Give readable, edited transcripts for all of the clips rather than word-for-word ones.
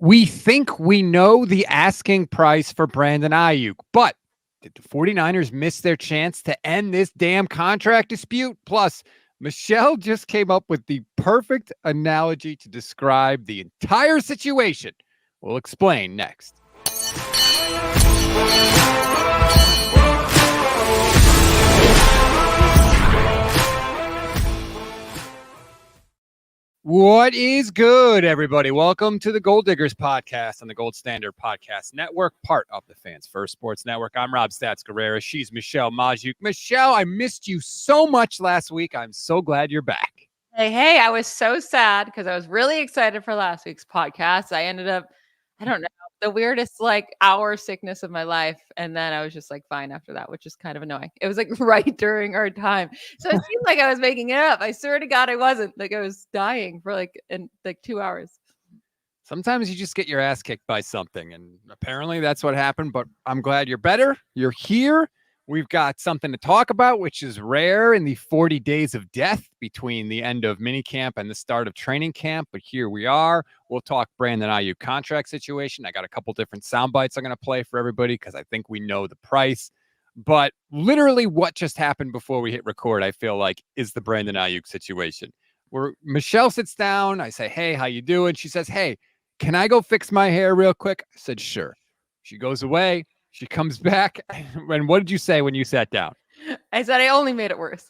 We think we know the asking price for Brandon Aiyuk, but did the 49ers miss their chance to end this damn contract dispute? Plus, Michelle just came up with the perfect analogy to describe the entire situation. We'll explain next. What is good, everybody? Welcome to the Gold Diggers podcast on the Gold Standard Podcast Network, part of the Fans First Sports Network. I'm Rob Stats Guerrera. She's Michelle Majuk. Michelle, I missed you so much last week. I'm so glad you're back. Hey, I was so sad because I was really excited for last week's podcast. I ended up, I don't know, the weirdest hour sickness of my life. And then I was just fine after that, which is kind of annoying. It was right during our time. So it seemed like I was making it up. I swear to God, I wasn't. I was dying for in 2 hours. Sometimes you just get your ass kicked by something. And apparently that's what happened. But I'm glad you're better. You're here. We've got something to talk about, which is rare in the 40 days of death between the end of minicamp and the start of training camp. But here we are. We'll talk Brandon Aiyuk contract situation. I got a couple different sound bites I'm going to play for everybody because I think we know the price. But literally what just happened before we hit record, I feel like, is the Brandon Aiyuk situation. Where Michelle sits down. I say, hey, how you doing? She says, hey, can I go fix my hair real quick? I said, sure. She goes away. She comes back, and what did you say when you sat down? I said I only made it worse.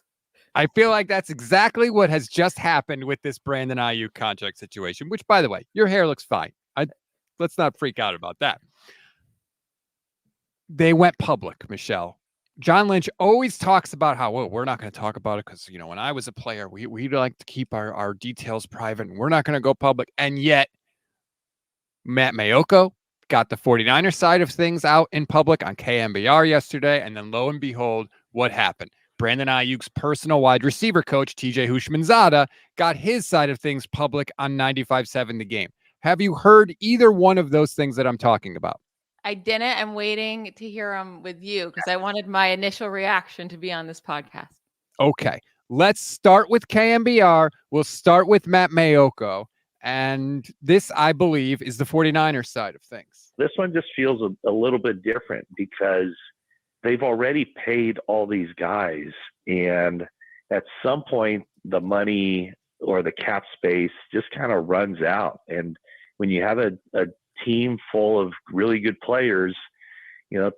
I feel like that's exactly what has just happened with this Brandon Aiyuk contract situation, which, by the way, your hair looks fine. Let's not freak out about that. They went public, Michelle. John Lynch always talks about how, well, we're not going to talk about it because, when I was a player, we like to keep our details private, and we're not going to go public. And yet, Matt Maiocco got the 49ers side of things out in public on KMBR yesterday, and then lo and behold, what happened? Brandon Aiyuk's personal wide receiver coach, TJ Houshmandzadeh, got his side of things public on 95.7 The Game. Have you heard either one of those things that I'm talking about? I didn't. I'm waiting to hear them with you because I wanted my initial reaction to be on this podcast. Okay, let's start with KMBR. We'll start with Matt Maiocco. And this, I believe, is the 49ers side of things. This one just feels a little bit different because they've already paid all these guys. And at some point, the money or the cap space just kind of runs out. And when you have a team full of really good players,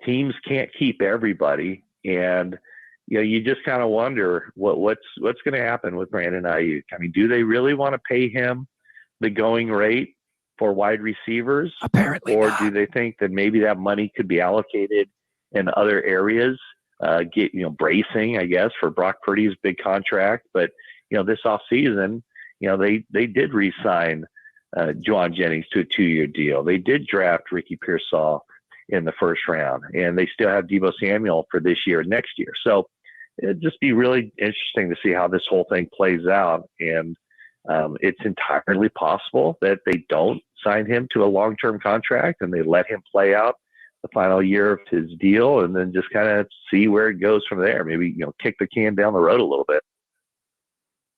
teams can't keep everybody. And, you just kind of wonder what's going to happen with Brandon Aiyuk. I mean, do they really want to pay him the going rate for wide receivers? Apparently or not. Do they think that maybe that money could be allocated in other areas? Bracing, I guess, for Brock Purdy's big contract. But, this offseason, they did re-sign Jauan Jennings to a 2-year deal. They did draft Ricky Pearsall in the first round, and they still have Deebo Samuel for this year and next year. So it'd just be really interesting to see how this whole thing plays out. And it's entirely possible that they don't sign him to a long-term contract and they let him play out the final year of his deal and then just kind of see where it goes from there. Maybe, kick the can down the road a little bit.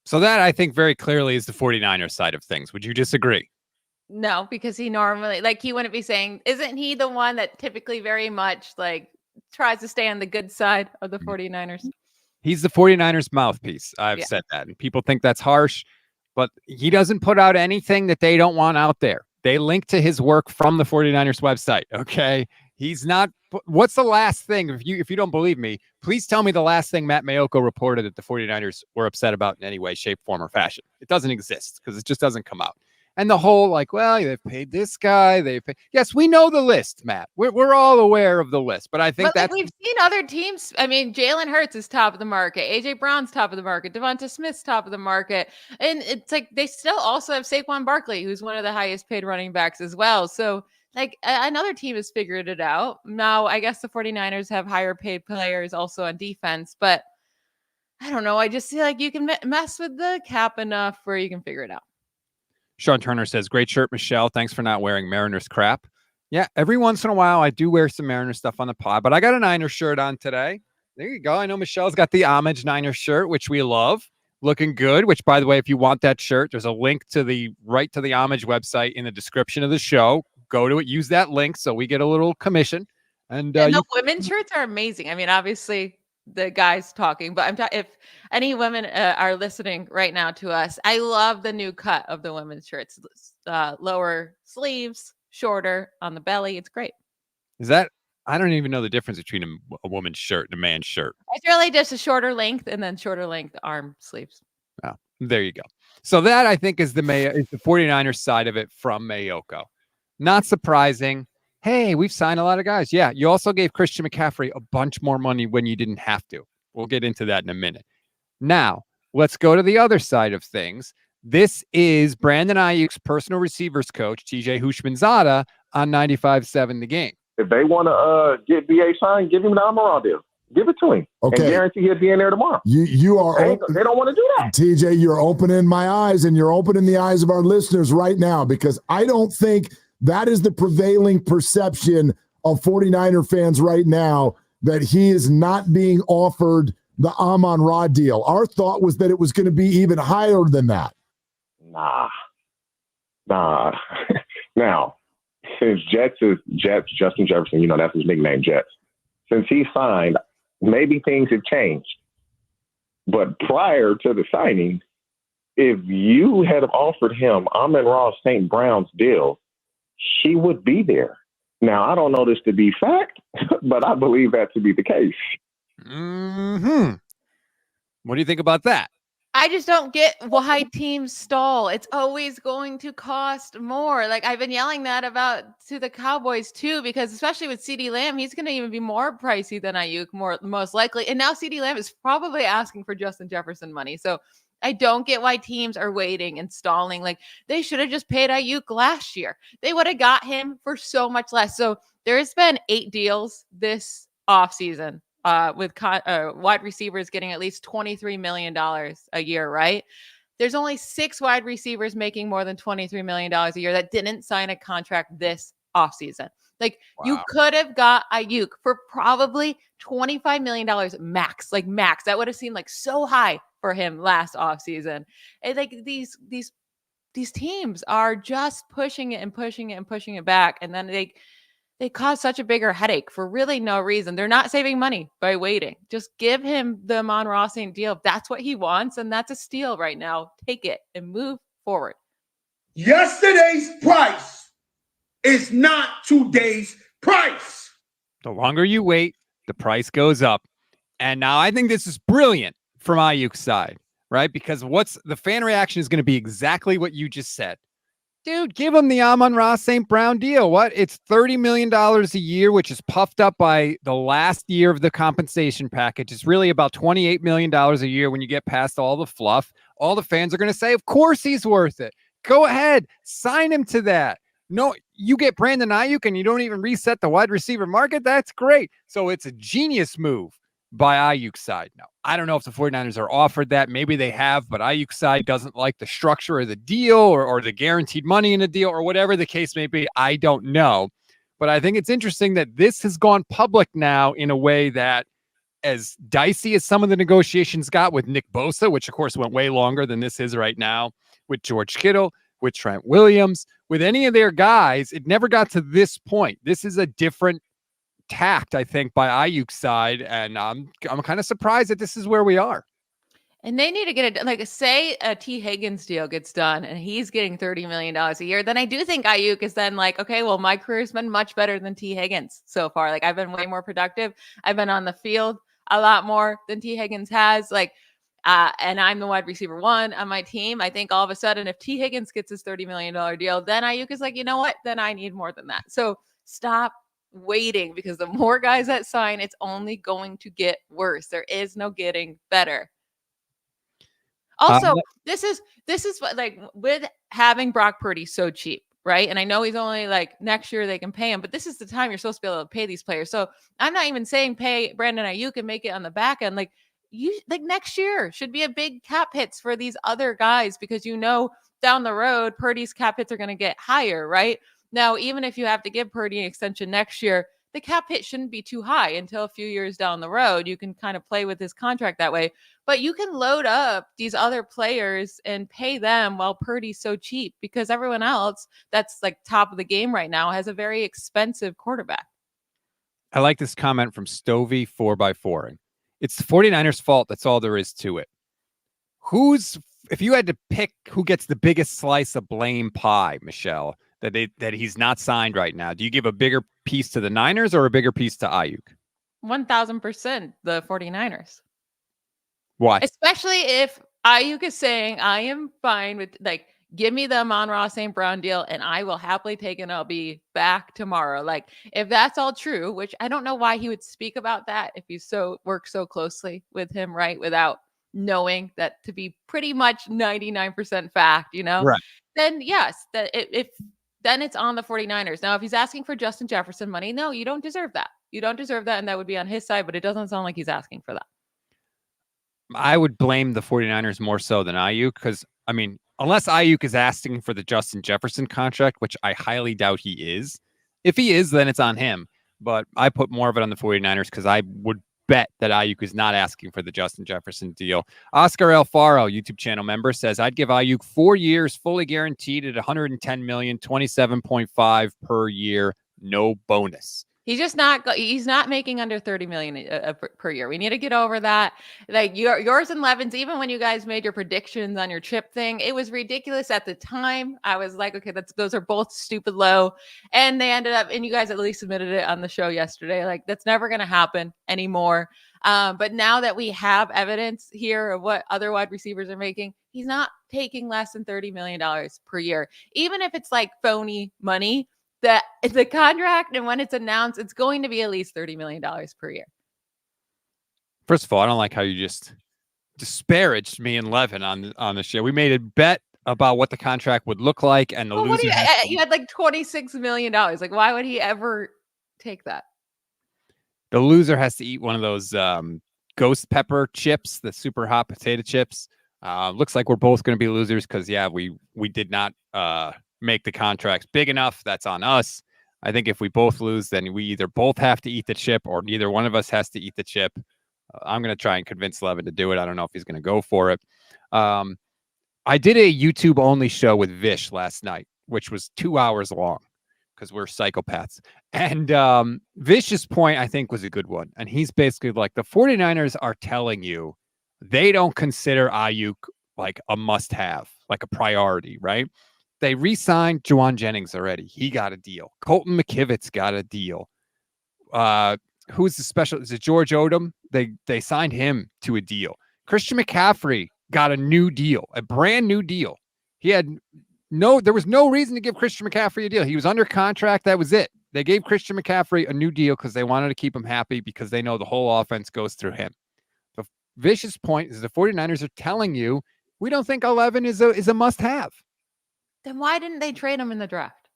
So that, I think, very clearly is the 49ers side of things. Would you disagree? No, because he normally, he wouldn't be saying, isn't he the one that typically very much tries to stay on the good side of the 49ers? He's the 49ers mouthpiece. I've said that. And people think that's harsh. But he doesn't put out anything that they don't want out there. They link to his work from the 49ers website, okay? He's not – what's the last thing? If you don't believe me, please tell me the last thing Matt Maiocco reported that the 49ers were upset about in any way, shape, form, or fashion. It doesn't exist because it just doesn't come out. And the whole they've paid this guy. Yes, we know the list, Matt. We're all aware of the list, but I think that we've seen other teams. I mean, Jalen Hurts is top of the market. AJ Brown's top of the market. Devonta Smith's top of the market, and it's they still also have Saquon Barkley, who's one of the highest paid running backs as well. So another team has figured it out. Now, I guess the 49ers have higher paid players also on defense, but I don't know. I just feel like you can mess with the cap enough where you can figure it out. Sean Turner says, great shirt, Michelle. Thanks for not wearing Mariners crap. Yeah, every once in a while, I do wear some Mariners stuff on the pod, but I got a Niners shirt on today. There you go. I know Michelle's got the homage Niners shirt, which we love. looking good, which, by the way, if you want that shirt, there's a link to the Homage website in the description of the show. Go to it, use that link so we get a little commission. And the women's shirts are amazing. I mean, obviously the guys talking, but if any women are listening right now to us, I love the new cut of the women's shirts. Lower sleeves, shorter on the belly. It's great. Is that, I don't even know the difference between a woman's shirt and a man's shirt. It's really just a shorter length and then shorter length arm sleeves. Oh, there you go. So that, I think, is the 49ers side of it from Mayoko. Not surprising. Hey, we've signed a lot of guys. Yeah, you also gave Christian McCaffrey a bunch more money when you didn't have to. We'll get into that in a minute. Now, let's go to the other side of things. This is Brandon Aiyuk's personal receivers coach, TJ Houshmandzadeh, on 95.7 The Game. If they want to get BA signed, give him the Amon-Ra deal. Give it to him. Okay. And guarantee he'll be in there tomorrow. You are they don't want to do that. TJ, you're opening my eyes and you're opening the eyes of our listeners right now, because I don't think that is the prevailing perception of 49er fans right now, that he is not being offered the Amon-Ra deal. Our thought was that it was going to be even higher than that. Nah. Now, since Jets, Justin Jefferson, that's his nickname, Jets. Since he signed, maybe things have changed. But prior to the signing, if you had offered him Amon-Ra St. Brown's deal, he would be there. Now, I don't know this to be fact, but I believe that to be the case. Mm-hmm. What do you think about that? I just don't get why teams stall. It's always going to cost more. Like, I've been yelling that to the Cowboys too, because especially with CeeDee Lamb, he's going to even be more pricey than Aiyuk, most likely. And now CeeDee Lamb is probably asking for Justin Jefferson money. So I don't get why teams are waiting and stalling. Like, they should have just paid Aiyuk last year. They would have got him for so much less. So there's been 8 deals this offseason. With wide receivers getting at least $23 million a year, right? There's only 6 wide receivers making more than $23 million a year that didn't sign a contract this offseason. Like, you could have got Aiyuk for probably $25 million max, like max. That would have seemed like so high for him last offseason. And like these teams are just pushing it and pushing it and pushing it back. And then they cause such a bigger headache for really no reason. They're not saving money by waiting. Just give him the Amon-Ra St. deal. If that's what he wants, and that's a steal right now, take it and move forward. Yesterday's price is not today's price. The longer you wait, the price goes up. And now I think this is brilliant from Aiyuk's side, right? Because the fan reaction is going to be exactly what you just said. Dude, give him the Amon-Ra St. Brown deal. What? It's $30 million a year, which is puffed up by the last year of the compensation package. It's really about $28 million a year when you get past all the fluff. All the fans are going to say, of course he's worth it. Go ahead. Sign him to that. No, you get Brandon Aiyuk and you don't even reset the wide receiver market. That's great. So it's a genius move by Aiyuk's side. Now, I don't know if the 49ers are offered that. Maybe they have, but Aiyuk's side doesn't like the structure of the deal or the guaranteed money in the deal or whatever the case may be. I don't know. But I think it's interesting that this has gone public now in a way that, as dicey as some of the negotiations got with Nick Bosa, which of course went way longer than this is right now, with George Kittle, with Trent Williams, with any of their guys, it never got to this point. This is a different tact, I think, by Aiyuk's side, and I'm kind of surprised that this is where we are. And they need to get it, like, say a T. Higgins deal gets done and he's getting $30 million a year, then I do think Aiyuk is then like, okay, well, my career's been much better than T. Higgins so far. Like, I've been way more productive. I've been on the field a lot more than T. Higgins has. Like, and I'm the wide receiver 1 on my team. I think all of a sudden, if T. Higgins gets his $30 million deal, then Aiyuk is like, you know what? Then I need more than that. So stop waiting, because the more guys that sign, it's only going to get worse. There is no getting better. Also, this is what, like, with having Brock Purdy so cheap, right? And I know he's only like next year they can pay him, but this is the time you're supposed to be able to pay these players. So I'm not even saying pay Brandon Aiyuk and make it on the back end. Like, next year should be a big cap hits for these other guys, because down the road Purdy's cap hits are going to get higher, right? Now, even if you have to give Purdy an extension next year, the cap hit shouldn't be too high until a few years down the road. You can kind of play with his contract that way, but you can load up these other players and pay them while Purdy's so cheap, because everyone else that's like top of the game right now has a very expensive quarterback. I like this comment from Stovey 4x4. It's the 49ers' fault. That's all there is to it. If you had to pick who gets the biggest slice of blame pie, Michelle, that he's not signed right now, do you give a bigger piece to the Niners or a bigger piece to Aiyuk? 1,000% the 49ers. Why? Especially if Aiyuk is saying, I am fine with, like, give me the Amon-Ra St. Brown deal and I will happily take it. I'll be back tomorrow. Like, if that's all true, which I don't know why he would speak about that if you work so closely with him, right? Without knowing that to be pretty much 99% fact, Right. Then yes, then it's on the 49ers. Now, if he's asking for Justin Jefferson money, no, you don't deserve that. You don't deserve that. And that would be on his side, but it doesn't sound like he's asking for that. I would blame the 49ers more so than Aiyuk, because, I mean, unless Aiyuk is asking for the Justin Jefferson contract, which I highly doubt he is. If he is, then it's on him. But I put more of it on the 49ers because I would bet that Aiyuk is not asking for the Justin Jefferson deal. Oscar Alfaro, YouTube channel member, says, I'd give Aiyuk 4 years, fully guaranteed at $110 million, 27.5 per year, no bonus. He's not making under 30 million per year. We need to get over that. Like yours and Levin's, even when you guys made your predictions on your chip thing, it was ridiculous at the time. I was like, okay, those are both stupid low. And they ended up, and you guys at least submitted it on the show yesterday. Like, that's never going to happen anymore. But now that we have evidence here of what other wide receivers are making, he's not taking less than $30 million per year. Even if it's like phony money, the contract, and when it's announced, it's going to be at least $30 million per year. First of all, I don't like how you just disparaged me and Levin on the show. We made a bet about what the contract would look like, and the loser you had like $26 million. Like, why would he ever take that? The loser has to eat one of those ghost pepper chips, the super hot potato chips. Looks like we're both going to be losers because, yeah, we did not make the contracts big enough. That's on us. I think if we both lose, then we either both have to eat the chip or neither one of us has to eat the chip. I'm going to try and convince Levin to do it. I don't know if he's going to go for it. I did a YouTube only show with Vish last night, which was 2 hours long because we're psychopaths. And Vish's point, I think, was a good one. And he's basically like, the 49ers are telling you they don't consider Aiyuk like a must-have, like a priority, right? They re-signed Jauan Jennings already. He got a deal. Colton McKivitz got a deal. Who's the special? Is it George Odom? They signed him to a deal. Christian McCaffrey got a new deal, a brand new deal. There was no reason to give Christian McCaffrey a deal. He was under contract. That was it. They gave Christian McCaffrey a new deal because they wanted to keep him happy because they know the whole offense goes through him. The vicious point is the 49ers are telling you, we don't think 11 is a must-have. Then why didn't they trade him in the draft?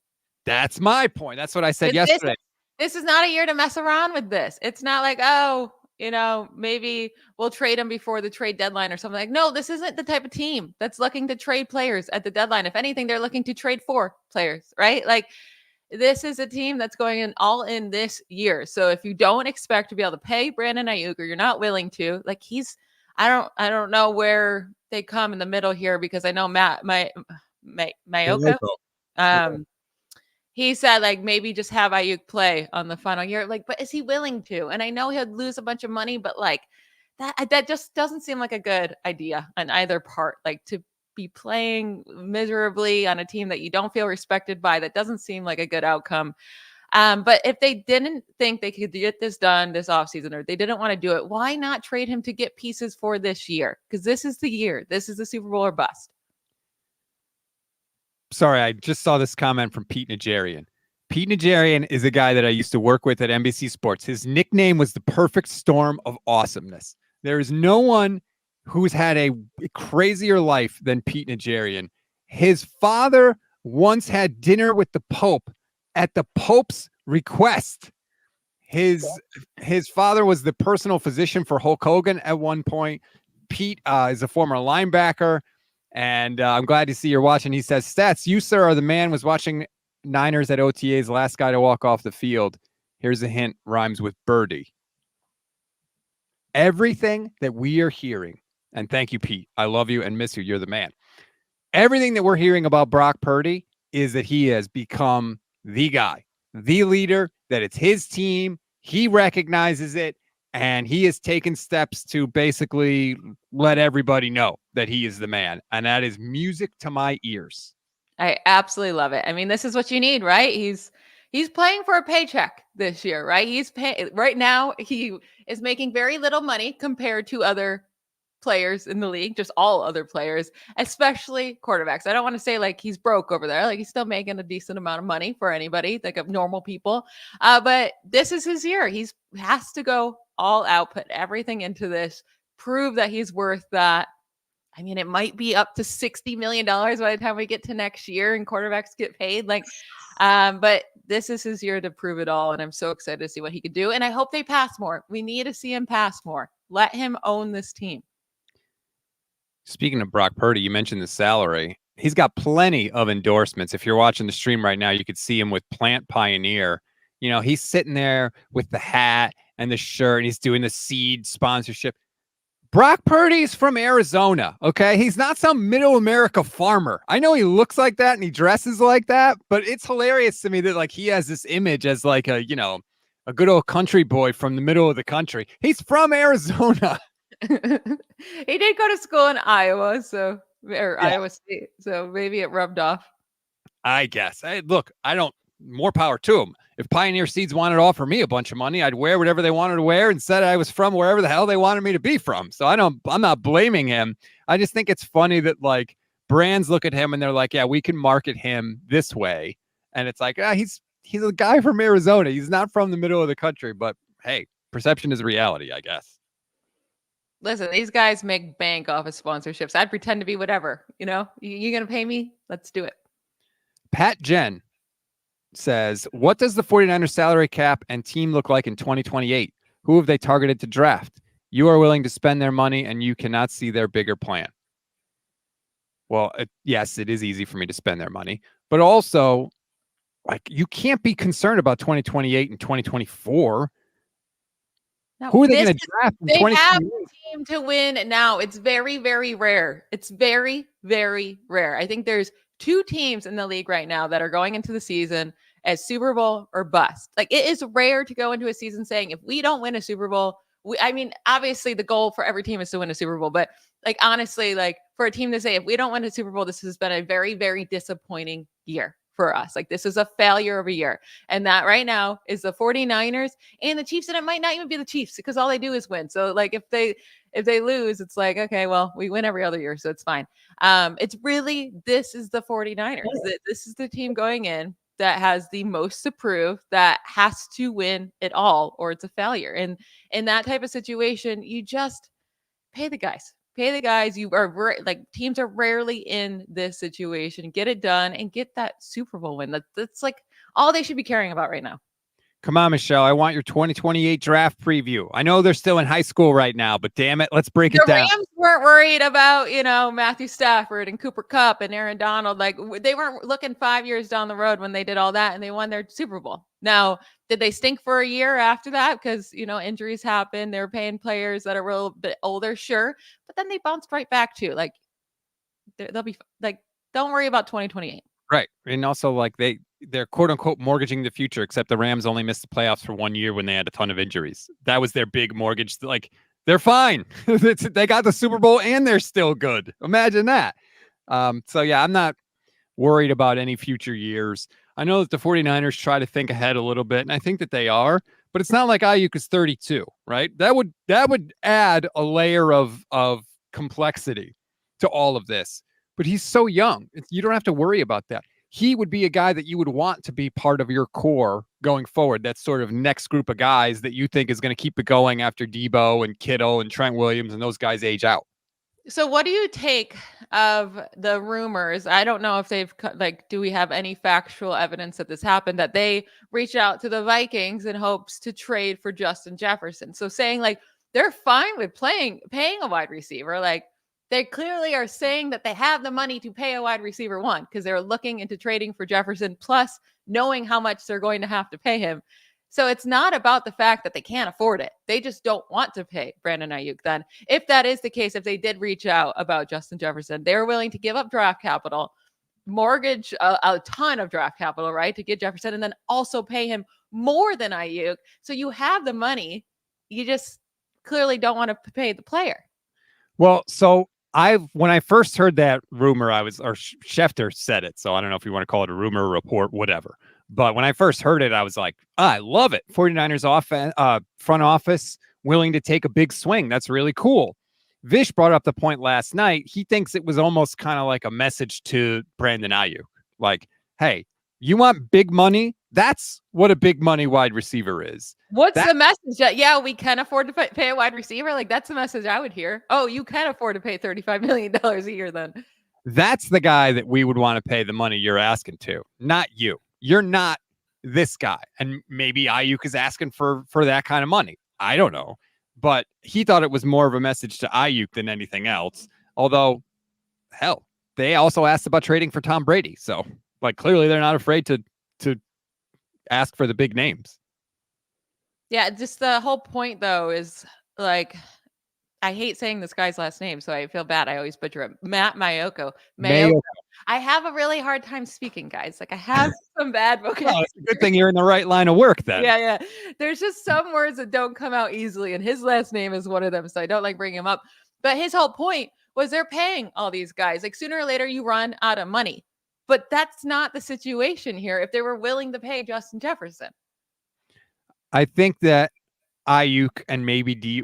That's my point. That's what I said yesterday. This is not a year to mess around with this. It's not like, maybe we'll trade him before the trade deadline or something. Like, no, this isn't the type of team that's looking to trade players at the deadline. If anything, they're looking to trade for players, right? Like, this is a team that's going in all in this year. So if you don't expect to be able to pay Brandon Aiyuk, or you're not willing to, like, I don't know where they come in the middle here, because I know Mayoka, he said, like, maybe just have Aiyuk play on the final year. Like, but is he willing to? And I know he'll lose a bunch of money, but like that just doesn't seem like a good idea on either part. Like, to be playing miserably on a team that you don't feel respected by, that doesn't seem like a good outcome. But if they didn't think they could get this done this offseason, or they didn't want to do it, why not trade him to get pieces for this year? Because this is the year. This is the Super Bowl or bust. Sorry, I just saw this comment from Pete Najarian. Pete Najarian is a guy that I used to work with at NBC Sports. His nickname was the perfect storm of awesomeness. There is no one who's had a crazier life than Pete Najarian. His father once had dinner with the Pope at the Pope's request. His father was the personal physician for Hulk Hogan at one point. Pete is a former linebacker. And I'm glad to see you're watching. He says, Stats, you, sir, are the man was watching Niners at OTA's, last guy to walk off the field. Here's a hint, rhymes with birdie. Everything that we are hearing, and thank you, Pete. I love you and miss you. You're the man. Everything that we're hearing about Brock Purdy is that he has become the guy, the leader, that it's his team. He recognizes it, and he has taken steps to basically let everybody know that he is the man. And that is music to my ears. I absolutely love it. I mean, this is what you need, right? He's playing for a paycheck this year, right? He's paying right now. He is making very little money compared to other players in the league, just all other players, especially quarterbacks. I don't want to say like he's broke over there. Like he's still making a decent amount of money for anybody, like of normal people. But this is his year. He has to go all out, put everything into this, prove that he's worth that. I mean, it might be up to $60 million by the time we get to next year and quarterbacks get paid. But this is his year to prove it all. And I'm so excited to see what he could do. And I hope they pass more. We need to see him pass more. Let him own this team. Speaking of Brock Purdy, you mentioned the salary. He's got plenty of endorsements. If you're watching the stream right now, you could see him with Plant Pioneer. You know, he's sitting there with the hat and the shirt, and he's doing the seed sponsorship. Brock Purdy's from Arizona, okay? He's not some middle America farmer. I know he looks like that and he dresses like that, but it's hilarious to me that like he has this image as like a, you know, a good old country boy from the middle of the country. He's from Arizona. He did go to school in Iowa, Iowa State, so maybe it rubbed off. I guess. Look, more power to him. If Pioneer Seeds wanted to offer me a bunch of money, I'd wear whatever they wanted to wear and said I was from wherever the hell they wanted me to be from. So I'm not blaming him. I just think it's funny that like brands look at him and they're like, yeah, we can market him this way. And it's like, he's a guy from Arizona. He's not from the middle of the country, but hey, perception is reality, I guess. Listen, these guys make bank off of sponsorships. I'd pretend to be whatever, you know, you're going to pay me. Let's do it. Pat Jen says, what does the 49ers salary cap and team look like in 2028? Who have they targeted to draft? You are willing to spend their money and you cannot see their bigger plan. Well, yes, it is easy for me to spend their money, but also like you can't be concerned about 2028 and 2024. No, who are they going to draft in 2028? They have a team to win now. It's very, very rare. It's very, very rare. I think there's 2 teams in the league right now that are going into the season as Super Bowl or bust. Like it is rare to go into a season saying, if we don't win a Super Bowl, I mean, obviously the goal for every team is to win a Super Bowl, but like, honestly, like for a team to say, if we don't win a Super Bowl, this has been a very, very disappointing year for us. Like this is a failure of a year. And that right now is the 49ers and the Chiefs. And it might not even be the Chiefs because all they do is win. So like if they lose, it's like, okay, well, we win every other year. So it's fine. It's really, this is the 49ers. This is the team going in that has the most to prove, that has to win it all or it's a failure. And in that type of situation, you just pay the guys. Pay the guys. You are like teams are rarely in this situation. Get it done and get that Super Bowl win. That's like all they should be caring about right now. Come on, Michelle. I want your 2028 draft preview. I know they're still in high school right now, but damn it, let's break it down. The Rams weren't worried about, Matthew Stafford and Cooper Kupp and Aaron Donald. Like they weren't looking 5 years down the road when they did all that and they won their Super Bowl. Now, did they stink for a year after that? Because, injuries happen. They're paying players that are a little bit older, sure. But then they bounced right back to like, they'll be like, don't worry about 2028. Right. And also like they're quote unquote mortgaging the future, except the Rams only missed the playoffs for 1 year when they had a ton of injuries. That was their big mortgage. Like they're fine. They got the Super Bowl and they're still good. Imagine that. So yeah, I'm not worried about any future years. I know that the 49ers try to think ahead a little bit, and I think that they are, but it's not like Aiyuk is 32, right? That would add a layer of complexity to all of this. But he's so young. You don't have to worry about that. He would be a guy that you would want to be part of your core going forward. That's sort of next group of guys that you think is going to keep it going after Debo and Kittle and Trent Williams and those guys age out. So what do you take of the rumors? I don't know if they've do we have any factual evidence that this happened, that they reached out to the Vikings in hopes to trade for Justin Jefferson. So saying like they're fine with paying a wide receiver. Like they clearly are saying that they have the money to pay a wide receiver one because they're looking into trading for Jefferson, plus knowing how much they're going to have to pay him. So it's not about the fact that they can't afford it. They just don't want to pay Brandon Aiyuk then. If that is the case, if they did reach out about Justin Jefferson, they're willing to give up draft capital, mortgage a ton of draft capital, right, to get Jefferson, and then also pay him more than Aiyuk. So you have the money. You just clearly don't want to pay the player. Well, so when I first heard that rumor, Schefter said it. So I don't know if you want to call it a rumor, report, whatever. But when I first heard it, I was like, I love it. 49ers front office willing to take a big swing. That's really cool. Vish brought up the point last night. He thinks it was almost kind of like a message to Brandon Aiyuk. Like, hey, you want big money? That's what a big money wide receiver is. What's the message? Yeah, we can afford to pay a wide receiver. Like, that's the message I would hear. Oh, you can afford to pay $35 million a year then. That's the guy that we would want to pay the money you're asking to, not you. You're not this guy. And maybe Aiyuk is asking for that kind of money. I don't know. But he thought it was more of a message to Aiyuk than anything else. Although, hell, they also asked about trading for Tom Brady. So, like, clearly they're not afraid to ask for the big names. Yeah, just the whole point, though, is, like, I hate saying this guy's last name, so I feel bad. I always butcher it. Matt Mayoko. I have a really hard time speaking, guys. Like, I have some bad vocabulary. Well, it's a good thing you're in the right line of work then. Yeah. There's just some words that don't come out easily, and his last name is one of them, so I don't like bringing him up. But his whole point was they're paying all these guys. Like, sooner or later, you run out of money. But that's not the situation here if they were willing to pay Justin Jefferson. I think that Aiyuk and maybe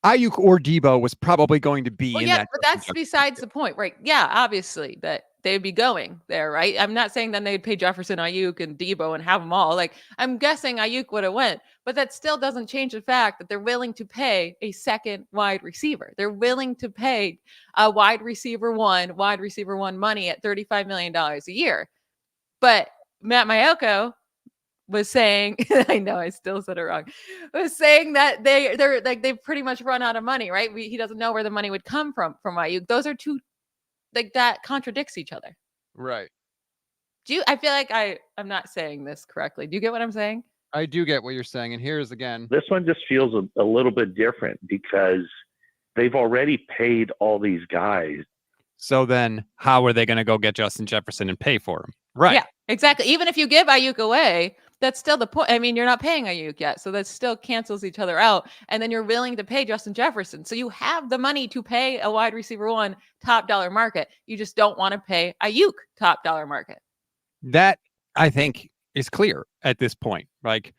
Aiyuk or Debo was probably going to be in that. But that's besides the point, right? Yeah, obviously that they'd be going there, right? I'm not saying then they'd pay Jefferson, Aiyuk, and Debo and have them all. Like, I'm guessing Aiyuk would have went, but that still doesn't change the fact that they're willing to pay a second wide receiver. They're willing to pay a wide receiver one money at $35 million a year. But Matt Mayoko was saying, I know I still said it wrong, was saying that they're like, they've pretty much run out of money, right? He doesn't know where the money would come from Aiyuk. Those are two, like, that contradicts each other. Right. I feel like I'm not saying this correctly. Do you get what I'm saying? I do get what you're saying. And here's again. This one just feels a little bit different because they've already paid all these guys. So then how are they going to go get Justin Jefferson and pay for him? Right. Yeah, exactly. Even if you give Aiyuk away, that's still the point. I mean, you're not paying Aiyuk yet. So that still cancels each other out. And then you're willing to pay Justin Jefferson. So you have the money to pay a wide receiver one top dollar market. You just don't want to pay Aiyuk top dollar market. That, I think, is clear at this point. Like,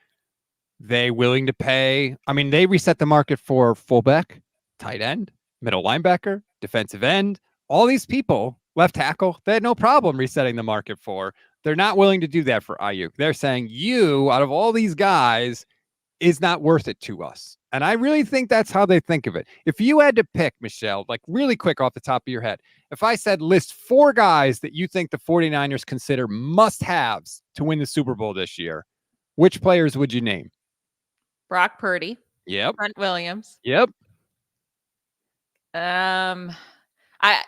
they willing to pay. I mean, they reset the market for fullback, tight end, middle linebacker, defensive end, all these people, left tackle, they had no problem resetting the market for. They're not willing to do that for Aiyuk. They're saying you, out of all these guys, is not worth it to us. And I really think that's how they think of it. If you had to pick, Michelle, like really quick off the top of your head, if I said list 4 guys that you think the 49ers consider must-haves to win the Super Bowl this year, which players would you name? Brock Purdy. Yep. Trent Williams. Yep.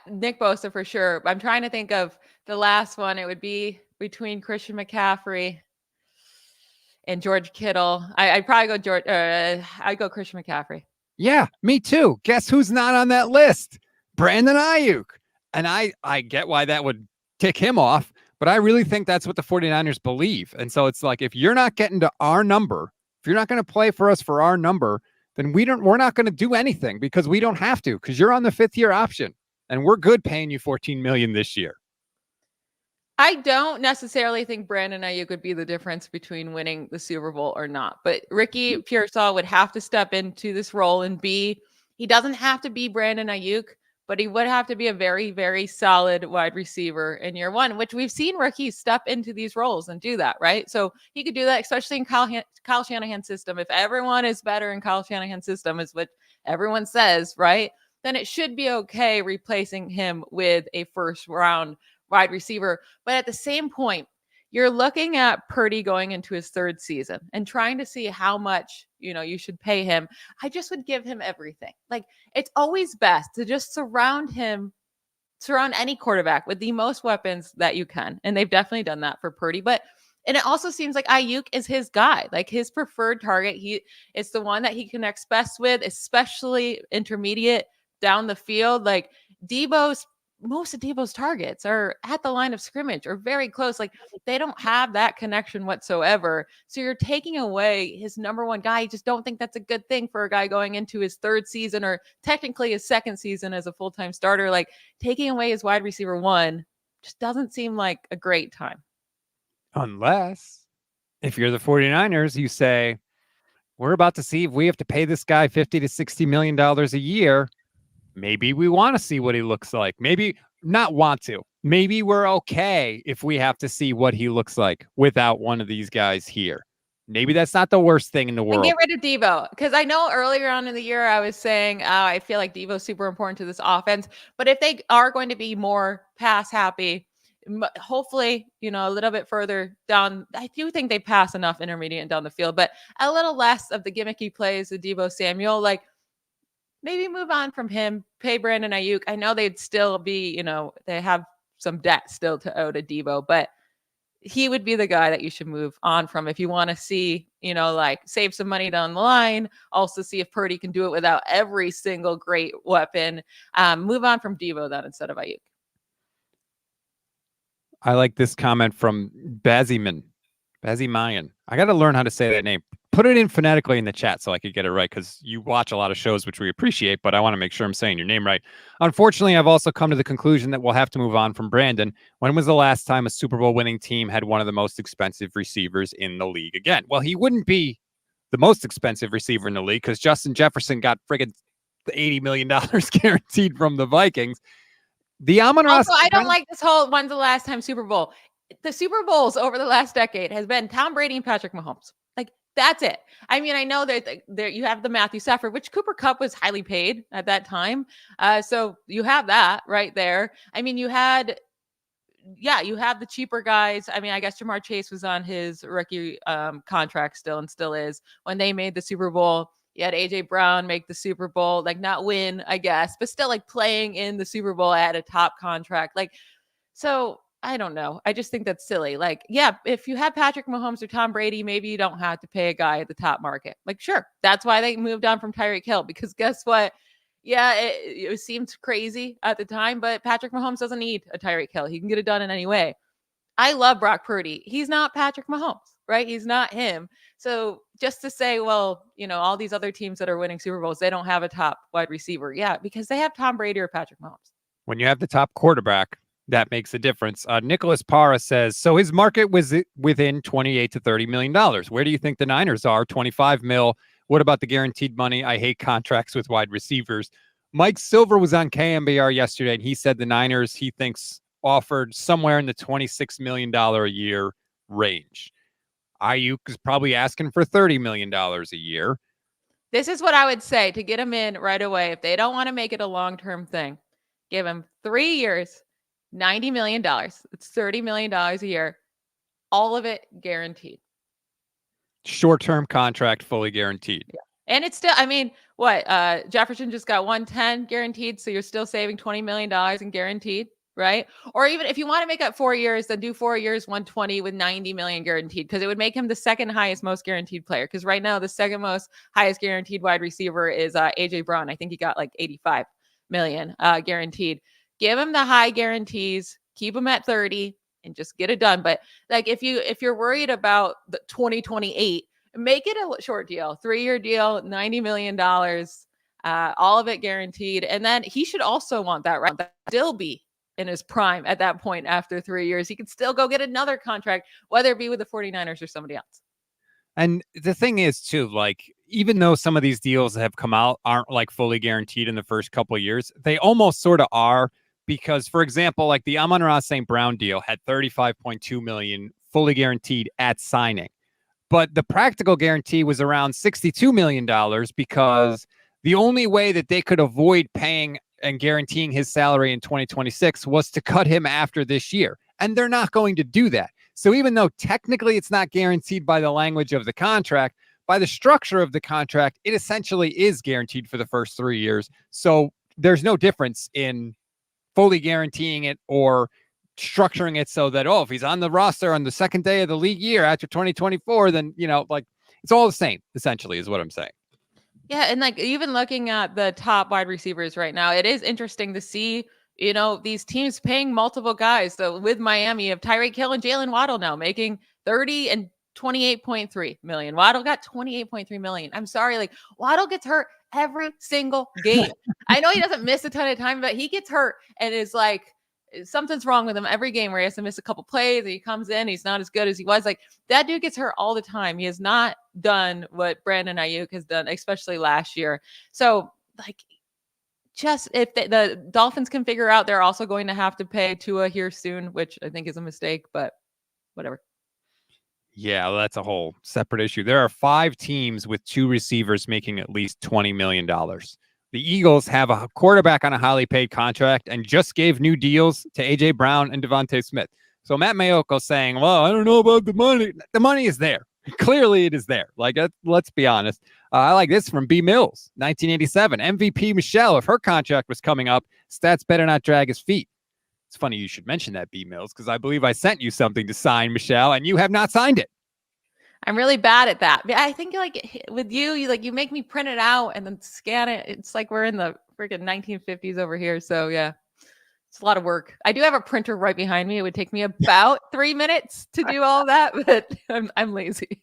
Nick Bosa for sure. I'm trying to think of the last one. It would be between Christian McCaffrey and George Kittle. I'd probably go I'd go Christian McCaffrey. Yeah, me too. Guess who's not on that list? Brandon Aiyuk. And I get why that would tick him off, but I really think that's what the 49ers believe. And so it's like, if you're not getting to our number, if you're not going to play for us for our number, then we're not going to do anything because we don't have to, because you're on the 5th-year option and we're good paying you $14 million this year. I don't necessarily think Brandon Aiyuk would be the difference between winning the Super Bowl or not, but Ricky Pearsall would have to step into this role and he doesn't have to be Brandon Aiyuk, but he would have to be a very, very solid wide receiver in year one, which we've seen rookies step into these roles and do that, right? So he could do that, especially in Kyle Shanahan's system. If everyone is better in Kyle Shanahan's system, is what everyone says, right? Then it should be okay replacing him with a first-round wide receiver. But at the same point, you're looking at Purdy going into his 3rd season and trying to see how much, you should pay him. I just would give him everything. Like, it's always best to just surround any quarterback with the most weapons that you can. And they've definitely done that for Purdy. But And it also seems like Aiyuk is his guy, like his preferred target. It's the one that he connects best with, especially intermediate down the field. Like most of Debo's targets are at the line of scrimmage or very close. Like they don't have that connection whatsoever. So you're taking away his number one guy. I just don't think that's a good thing for a guy going into his third season or technically his second season as a full-time starter. Like taking away his wide receiver one just doesn't seem like a great time. Unless if you're the 49ers, you say, we're about to see if we have to pay this guy $50 to $60 million a year. Maybe we want to see what he looks like. Maybe not want to. Maybe we're okay if we have to see what he looks like without one of these guys here. Maybe that's not the worst thing in the world. And get rid of Deebo. Because I know earlier on in the year, I was saying, I feel like Deebo's super important to this offense. But if they are going to be more pass happy, hopefully, a little bit further down, I do think they pass enough intermediate and down the field, but a little less of the gimmicky plays of Deebo Samuel, like maybe move on from him, pay Brandon Aiyuk. I know they'd still be, they have some debt still to owe to Deebo, but he would be the guy that you should move on from if you want to see, like save some money down the line. Also see if Purdy can do it without every single great weapon. Move on from Deebo then instead of Aiyuk. I like this comment from Baziman. I got to learn how to say that name. Put it in phonetically in the chat so I could get it right, because you watch a lot of shows, which we appreciate, but I want to make sure I'm saying your name right. Unfortunately, I've also come to the conclusion that we'll have to move on from Brandon. When was the last time a Super Bowl winning team had one of the most expensive receivers in the league again? Well, he wouldn't be the most expensive receiver in the league because Justin Jefferson got friggin' $80 million guaranteed from the Vikings. The Amon-Ra Also, I don't like this whole when's the last time Super Bowl. The Super Bowls over the last decade has been Tom Brady and Patrick Mahomes. Like that's it. I mean, I know that there you have the Matthew Stafford, which Cooper Kupp was highly paid at that time. So you have that right there. I mean, you have the cheaper guys. I mean, I guess Jamar Chase was on his rookie contract still and still is when they made the Super Bowl. You had AJ Brown make the Super Bowl, like not win, I guess, but still like playing in the Super Bowl at a top contract. Like, so I don't know. I just think that's silly. Like, yeah, if you have Patrick Mahomes or Tom Brady, maybe you don't have to pay a guy at the top market. Like, sure. That's why they moved on from Tyreek Hill, because guess what? Yeah, it seemed crazy at the time, but Patrick Mahomes doesn't need a Tyreek Hill. He can get it done in any way. I love Brock Purdy. He's not Patrick Mahomes, right? He's not him. So just to say, well, all these other teams that are winning Super Bowls, they don't have a top wide receiver. Yeah, because they have Tom Brady or Patrick Mahomes. When you have the top quarterback, that makes a difference. Nicholas Parra says, so his market was within $28 to $30 million. Where do you think the Niners are? 25 mil. What about the guaranteed money? I hate contracts with wide receivers. Mike Silver was on KMBR yesterday, and he said the Niners, he thinks, offered somewhere in the $26 million a year range. Aiyuk is probably asking for $30 million a year. This is what I would say to get him in right away. If they don't want to make it a long-term thing, give him 3 years, $90 million. It's $30 million a year. All of it guaranteed. Short-term contract, fully guaranteed. Yeah. And it's still, I mean, Jefferson just got 110 guaranteed. So you're still saving $20 million in guaranteed, right? Or even if you want to make up 4 years, then do 4 years, 120 with 90 million guaranteed, because it would make him the second highest, most guaranteed player. Because right now, the second most highest guaranteed wide receiver is AJ Brown. I think he got like 85 million guaranteed. Give him the high guarantees, keep him at 30 and just get it done. But like, if you're worried about the 2028, make it a short deal, 3-year deal, $90 million, all of it guaranteed. And then he should also want that, right? That still be in his prime at that point after 3 years. He could still go get another contract, whether it be with the 49ers or somebody else. And the thing is, too, like, even though some of these deals that have come out aren't like fully guaranteed in the first couple of years, they almost sort of are, because, for example, like the Amon-Ra St. Brown deal had $35.2 million fully guaranteed at signing. But the practical guarantee was around $62 million, because the only way that they could avoid paying and guaranteeing his salary in 2026 was to cut him after this year. And they're not going to do that. So even though technically it's not guaranteed by the language of the contract, by the structure of the contract, it essentially is guaranteed for the first 3 years. So there's no difference in fully guaranteeing it or structuring it so that, if he's on the roster on the second day of the league year after 2024, then, like it's all the same, essentially, is what I'm saying. Yeah. And like even looking at the top wide receivers right now, it is interesting to see, these teams paying multiple guys. So with Miami, you have Tyreek Hill and Jalen Waddle now making 30 and 28.3 million. Waddle got 28.3 million. I'm sorry. Like Waddle gets hurt every single game. I know he doesn't miss a ton of time, but he gets hurt and is like, something's wrong with him every game where he has to miss a couple plays and he comes in, he's not as good as he was. Like that dude gets hurt all the time. He has not done what Brandon Aiyuk has done, especially last year. So like, just if the Dolphins can figure out, they're also going to have to pay Tua here soon, which I think is a mistake, but whatever. Yeah, well, that's a whole separate issue. There are 5 teams with 2 receivers making at least $20 million. The Eagles have a quarterback on a highly paid contract and just gave new deals to A.J. Brown and Devontae Smith. So Matt Mayoko saying, well, I don't know about the money. The money is there. Clearly it is there. Like, let's be honest. I like this from B. Mills, 1987. MVP Michelle, if her contract was coming up, stats better not drag his feet. It's funny you should mention that, B. Mills, because I believe I sent you something to sign, Michelle, and you have not signed it. I'm really bad at that. I think like with you make me print it out and then scan it. It's like we're in the freaking 1950s over here. So yeah, it's a lot of work. I do have a printer right behind me. It would take me about 3 minutes to do all that, but I'm lazy.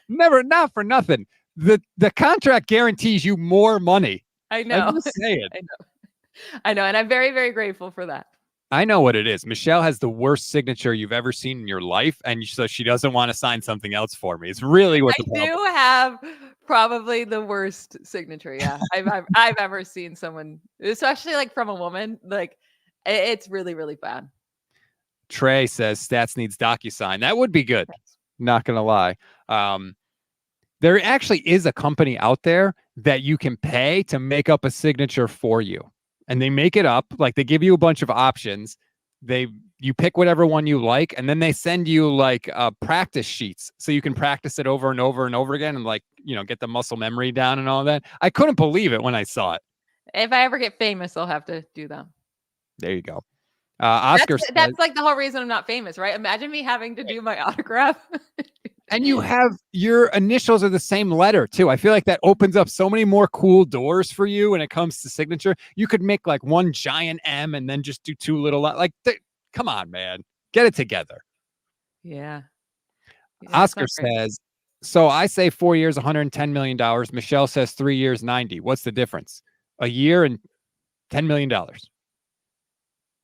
Not for nothing. The contract guarantees you more money. I know. I'm just saying. I know. And I'm very, very grateful for that. I know what it is. Michelle has the worst signature you've ever seen in your life, and so she doesn't want to sign something else for me. It's really what the problem. I do have probably the worst signature. Yeah, I've ever seen someone, especially like from a woman. Like it's really, really bad. Trey says Stats needs DocuSign. That would be good. Not gonna lie. There actually is a company out there that you can pay to make up a signature for you. And they make it up, like they give you a bunch of options. You pick whatever one you like, and then they send you like practice sheets so you can practice it over and over and over again and like, get the muscle memory down and all that. I couldn't believe it when I saw it. If I ever get famous, I'll have to do them. There you go. Oscar that's like the whole reason I'm not famous, right? Imagine me having to do my autograph. And you have your initials are the same letter too. I feel like that opens up so many more cool doors for you when it comes to signature. You could make like one giant M and then just do 2 little come on, man. Get it together. Yeah. Oscar says, so I say 4 years, $110 million. Michelle says 3 years, 90. What's the difference? A year and $10 million.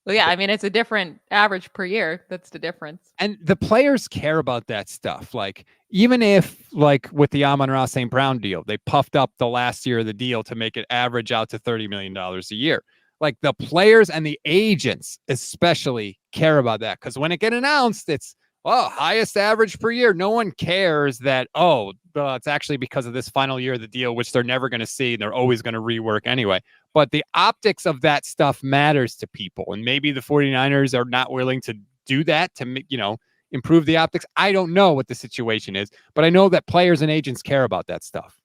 Well, yeah, I mean, it's a different average per year. That's the difference. And the players care about that stuff. Like, even if, like, with the Amon-Ra St. Brown deal, they puffed up the last year of the deal to make it average out to $30 million a year. Like, the players and the agents especially care about that. Because when it gets announced, it's, highest average per year. No one cares that, it's actually because of this final year of the deal, which they're never going to see. And they're always going to rework anyway. But the optics of that stuff matters to people. And maybe the 49ers are not willing to do that to, improve the optics. I don't know what the situation is, but I know that players and agents care about that stuff.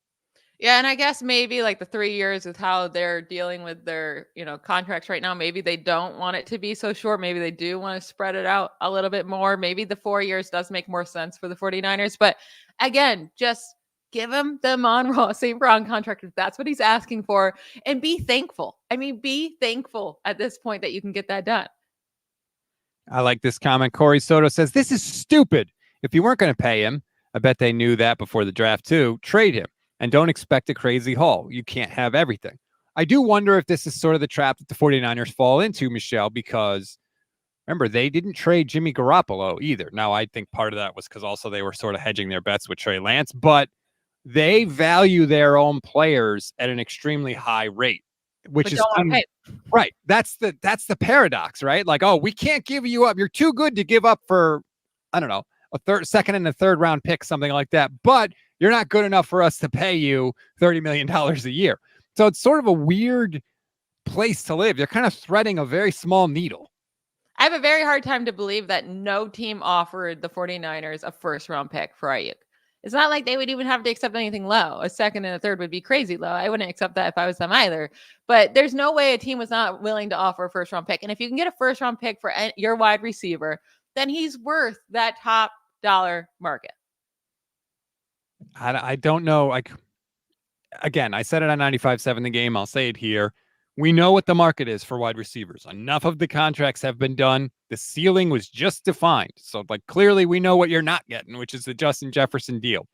Yeah. And I guess maybe like the 3 years with how they're dealing with their, contracts right now, maybe they don't want it to be so short. Maybe they do want to spread it out a little bit more. Maybe the 4 years does make more sense for the 49ers. But again, just give him the Amon-Ra St. Brown contract if that's what he's asking for, and be thankful. I mean, be thankful at this point that you can get that done. I like this comment. Corey Soto says, this is stupid. If you weren't going to pay him, I bet they knew that before the draft too. Trade him and don't expect a crazy haul. You can't have everything. I do wonder if this is sort of the trap that the 49ers fall into, Michelle, because remember, they didn't trade Jimmy Garoppolo either. Now, I think part of that was because also they were sort of hedging their bets with Trey Lance, but they value their own players at an extremely high rate, which is right. That's the paradox, right? Like, we can't give you up. You're too good to give up for, I don't know, a second and a third round pick, something like that. But you're not good enough for us to pay you $30 million a year. So it's sort of a weird place to live. They're kind of threading a very small needle. I have a very hard time to believe that no team offered the 49ers a first round pick for Aiyuk. It's not like they would even have to accept anything low. A second and a third would be crazy low. I wouldn't accept that if I was them either. But there's no way a team was not willing to offer a first round pick. And if you can get a first round pick for your wide receiver, then he's worth that top dollar market. I don't know. Again, I said it on 95.7 The Game. I'll say it here. We know what the market is for wide receivers. Enough of the contracts have been done. The ceiling was just defined. So, clearly we know what you're not getting, which is the Justin Jefferson deal.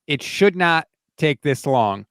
It should not take this long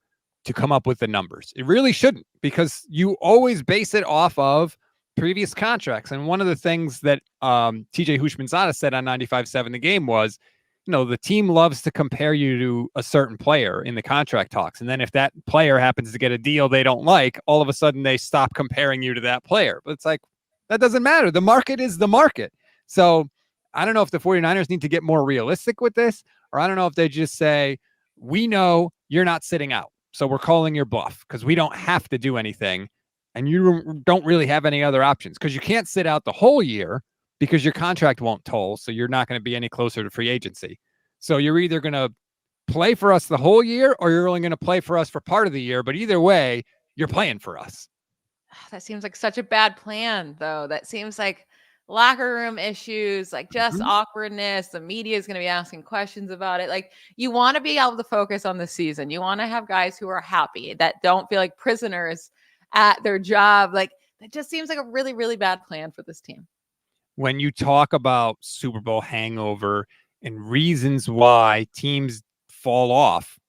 to come up with the numbers. It really shouldn't, because you always base it off of previous contracts. And one of the things that TJ Houshmandzadeh said on 95.7 The Game was, the team loves to compare you to a certain player in the contract talks. And then if that player happens to get a deal they don't like, all of a sudden they stop comparing you to that player. But it's like, that doesn't matter. The market is the market. So I don't know if the 49ers need to get more realistic with this, or I don't know if they just say, we know you're not sitting out, so we're calling your bluff because we don't have to do anything. And you don't really have any other options, because you can't sit out the whole year because your contract won't toll. So you're not going to be any closer to free agency. So you're either going to play for us the whole year, or you're only going to play for us for part of the year. But either way, you're playing for us. That seems like such a bad plan, though. That seems like locker room issues, like just awkwardness. The media is going to be asking questions about it. Like, you want to be able to focus on the season. You want to have guys who are happy, that don't feel like prisoners at their job. Like, that just seems like a really, really bad plan for this team. When you talk about Super Bowl hangover and reasons why teams fall off,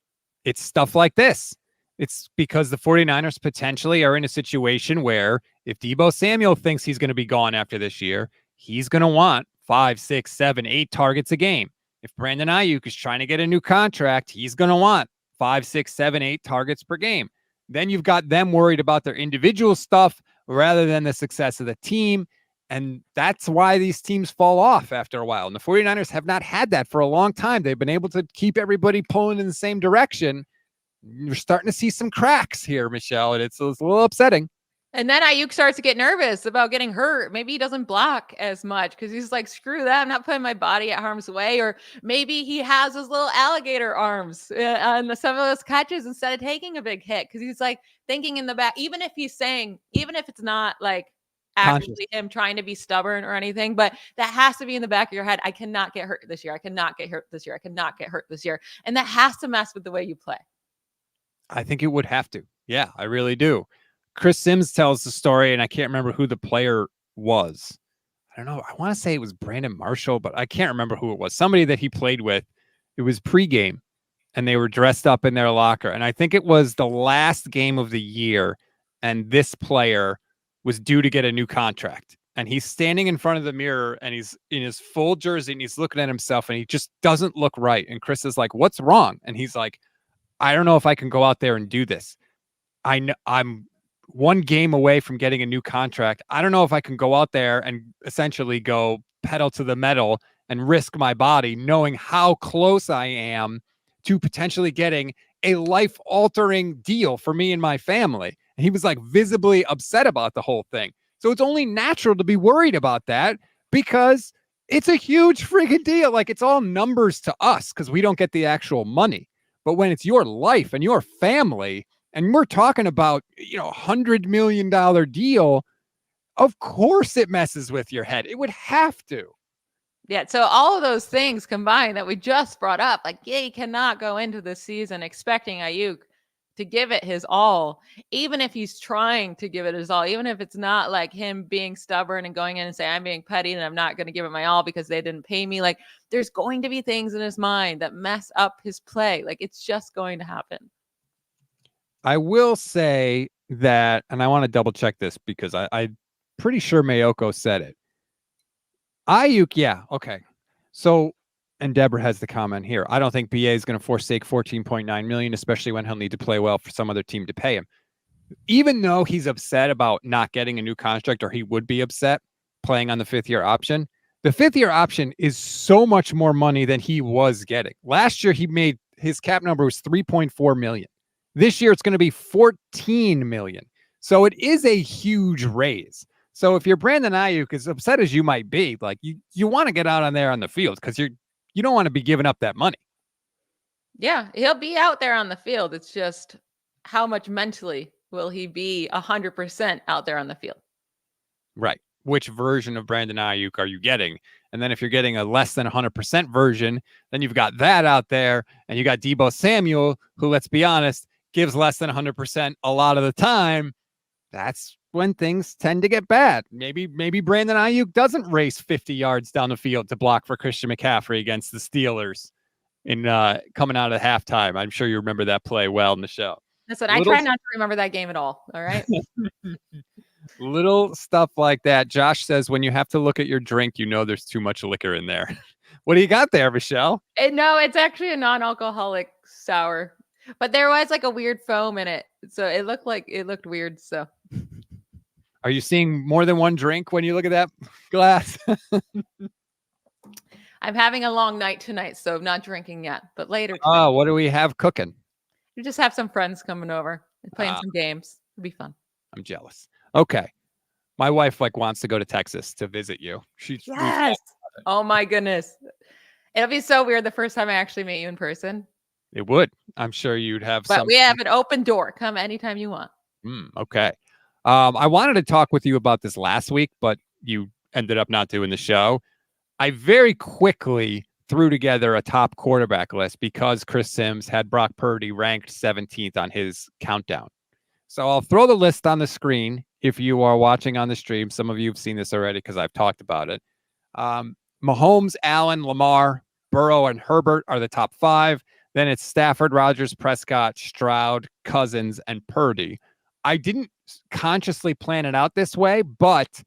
it's stuff like this. It's because the 49ers potentially are in a situation where if Deebo Samuel thinks he's going to be gone after this year, he's going to want 5, 6, 7, 8 targets a game. If Brandon Aiyuk is trying to get a new contract, he's going to want 5, 6, 7, 8 targets per game. Then you've got them worried about their individual stuff rather than the success of the team. And that's why these teams fall off after a while. And the 49ers have not had that for a long time. They've been able to keep everybody pulling in the same direction. You're starting to see some cracks here, Michelle, and it's a little upsetting. And then Aiyuk starts to get nervous about getting hurt. Maybe he doesn't block as much because he's like, screw that, I'm not putting my body at harm's way. Or maybe he has those little alligator arms on some of those catches instead of taking a big hit, because he's like thinking in the back, even if it's not like actually him trying to be stubborn or anything, but that has to be in the back of your head. I cannot get hurt this year. I cannot get hurt this year. I cannot get hurt this year. And that has to mess with the way you play. I think it would have to. Yeah, I really do. Chris Sims tells the story, and I can't remember who the player was. I don't know. I want to say it was Brandon Marshall, but I can't remember who it was. Somebody that he played with. It was pregame, and they were dressed up in their locker. And I think it was the last game of the year, and this player was due to get a new contract. And he's standing in front of the mirror, and he's in his full jersey, and he's looking at himself, and he just doesn't look right. And Chris is like, what's wrong? And he's like, I don't know if I can go out there and do this. I'm one game away from getting a new contract. I don't know if I can go out there and essentially go pedal to the metal and risk my body, knowing how close I am to potentially getting a life-altering deal for me and my family. And he was like visibly upset about the whole thing. So it's only natural to be worried about that, because it's a huge friggin' deal. Like, it's all numbers to us because we don't get the actual money. But when it's your life and your family, and we're talking about, $100 million deal, of course it messes with your head. It would have to. Yeah. So all of those things combined that we just brought up, like, yeah, you cannot go into this season expecting Aiyuk to give it his all, even if he's trying to give it his all, even if it's not like him being stubborn and going in and saying, I'm being petty and I'm not going to give it my all because they didn't pay me. Like, there's going to be things in his mind that mess up his play. Like, it's just going to happen. I will say that, and I want to double check this because I'm pretty sure Mayoko said it. Aiyuk, yeah, okay. So, and Deborah has the comment here. I don't think BA is going to forsake $14.9 million, especially when he'll need to play well for some other team to pay him. Even though he's upset about not getting a new contract, or he would be upset playing on the 5th-year option, the 5th-year option is so much more money than he was getting. Last year, his cap number was $3.4 million. This year, it's going to be $14 million. So it is a huge raise. So if you're Brandon Aiyuk, as upset as you might be, like, you want to get out on there on the field because you don't want to be giving up that money. Yeah, he'll be out there on the field. It's just how much mentally will he be 100% out there on the field? Right. Which version of Brandon Aiyuk are you getting? And then if you're getting a less than 100% version, then you've got that out there, and you got Deebo Samuel, who, let's be honest, gives less than 100% a lot of the time. That's when things tend to get bad. Maybe Brandon Aiyuk doesn't race 50 yards down the field to block for Christian McCaffrey against the Steelers in coming out of halftime. I'm sure you remember that play well in the show. Listen, I try not to remember that game at all. All right. Little stuff like that. Josh says when you have to look at your drink, you know there's too much liquor in there. What do you got there, Michelle? No, it's actually a non-alcoholic sour, but there was like a weird foam in it, so it looked weird. So, are you seeing more than one drink when you look at that glass? I'm having a long night tonight, so I'm not drinking yet, but later. Oh, what do we have cooking? We just have some friends coming over and playing some games. It'll be fun. I'm jealous. Okay. My wife wants to go to Texas to visit you. Yes. Oh my goodness. It'll be so weird the first time I actually meet you in person. It would. I'm sure you'd have But we have an open door. Come anytime you want. Okay. I wanted to talk with you about this last week, but you ended up not doing the show. I very quickly threw together a top quarterback list because Chris Sims had Brock Purdy ranked 17th on his countdown. So I'll throw the list on the screen if you are watching on the stream. Some of you have seen this already because I've talked about it. Mahomes, Allen, Lamar, Burrow, and Herbert are the top 5. Then it's Stafford, Rodgers, Prescott, Stroud, Cousins, and Purdy. I didn't consciously plan it out this way, but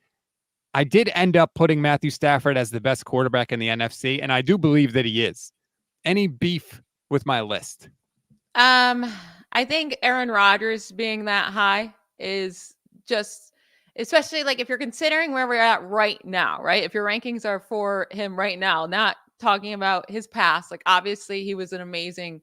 I did end up putting Matthew Stafford as the best quarterback in the NFC, and I do believe that he is. Any beef with my list? I think Aaron Rodgers being that high is just, especially like if you're considering where we're at right now, right? If your rankings are for him right now, not talking about his past, like obviously he was an amazing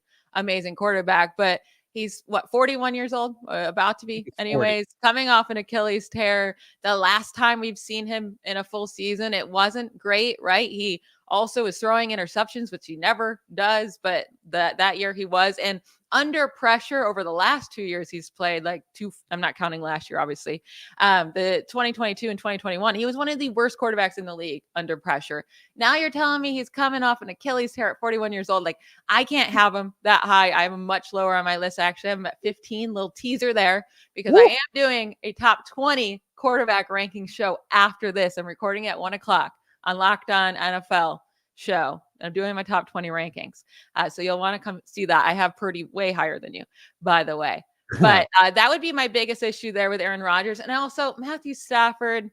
quarterback, but he's 41 years old, about to be anyways, coming off an Achilles tear. The last time we've seen him in a full season, it wasn't great, right? He also was throwing interceptions, which he never does, but that year he was. And under pressure over the last 2 years he's played, I'm not counting last year, obviously, the 2022 and 2021, he was one of the worst quarterbacks in the league under pressure. Now you're telling me he's coming off an Achilles tear at 41 years old. Like, I can't have him that high. I have him much lower on my list. Actually, I'm at 15, little teaser there, because I am doing a top 20 quarterback ranking show after this. I'm recording at 1:00 on Locked On NFL show. I'm doing my top 20 rankings. So you'll want to come see that. I have Purdy way higher than you, by the way. But that would be my biggest issue there with Aaron Rodgers. And also Matthew Stafford,